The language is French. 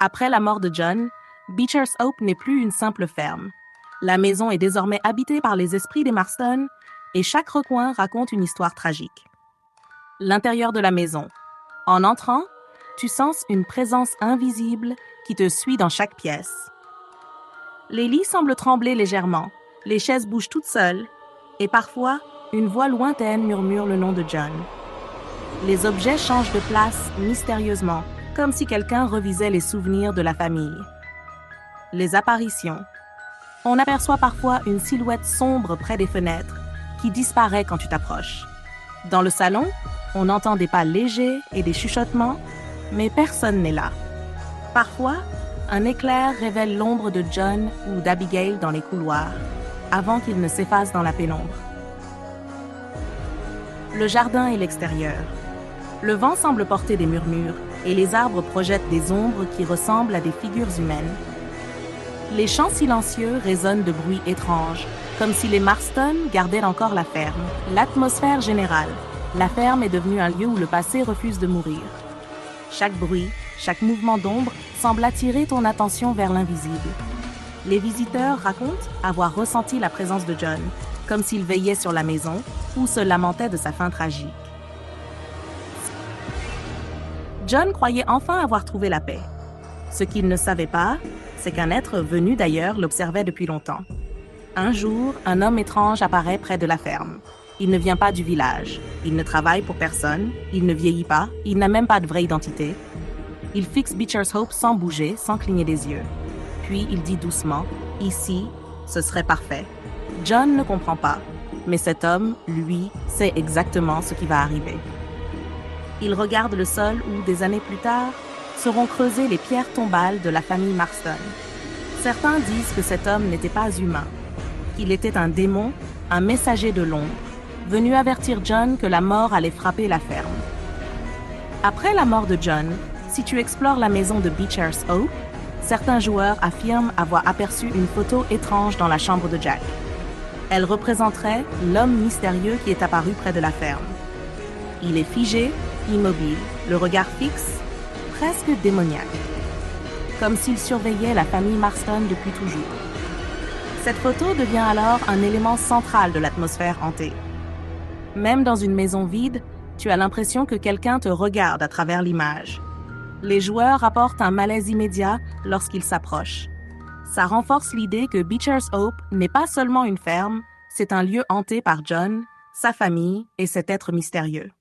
Après la mort de John, Beecher's Hope n'est plus une simple ferme. La maison est désormais habitée par les esprits des Marston et chaque recoin raconte une histoire tragique. L'intérieur de la maison. En entrant, tu sens une présence invisible qui te suit dans chaque pièce. Les lits semblent trembler légèrement, les chaises bougent toutes seules et parfois, une voix lointaine murmure le nom de John. Les objets changent de place mystérieusement, comme si quelqu'un revisait les souvenirs de la famille. Les apparitions. On aperçoit parfois une silhouette sombre près des fenêtres qui disparaît quand tu t'approches. Dans le salon, on entend des pas légers et des chuchotements, mais personne n'est là. Parfois, un éclair révèle l'ombre de John ou d'Abigail dans les couloirs, avant qu'ils ne s'effacent dans la pénombre. Le jardin et l'extérieur. Le vent semble porter des murmures et les arbres projettent des ombres qui ressemblent à des figures humaines. Les chants silencieux résonnent de bruits étranges, comme si les Marston gardaient encore la ferme. L'atmosphère générale. La ferme est devenue un lieu où le passé refuse de mourir. Chaque bruit, chaque mouvement d'ombre semble attirer ton attention vers l'invisible. Les visiteurs racontent avoir ressenti la présence de John, comme s'il veillait sur la maison ou se lamentait de sa fin tragique. John croyait enfin avoir trouvé la paix. Ce qu'il ne savait pas, c'est qu'un être venu d'ailleurs l'observait depuis longtemps. Un jour, un homme étrange apparaît près de la ferme. Il ne vient pas du village. Il ne travaille pour personne. Il ne vieillit pas. Il n'a même pas de vraie identité. Il fixe Beecher's Hope sans bouger, sans cligner des yeux. Puis il dit doucement, « Ici, ce serait parfait. » John ne comprend pas, mais cet homme, lui, sait exactement ce qui va arriver. Il regarde le sol où, des années plus tard, seront creusées les pierres tombales de la famille Marston. Certains disent que cet homme n'était pas humain, qu'il était un démon, un messager de l'ombre, venu avertir John que la mort allait frapper la ferme. Après la mort de John, si tu explores la maison de Beecher's Hope, certains joueurs affirment avoir aperçu une photo étrange dans la chambre de Jack. Elle représenterait l'homme mystérieux qui est apparu près de la ferme. Il est figé, immobile, le regard fixe, presque démoniaque, comme s'il surveillait la famille Marston depuis toujours. Cette photo devient alors un élément central de l'atmosphère hantée. Même dans une maison vide, tu as l'impression que quelqu'un te regarde à travers l'image. Les joueurs rapportent un malaise immédiat lorsqu'ils s'approchent. Ça renforce l'idée que Beecher's Hope n'est pas seulement une ferme, c'est un lieu hanté par John, sa famille et cet être mystérieux.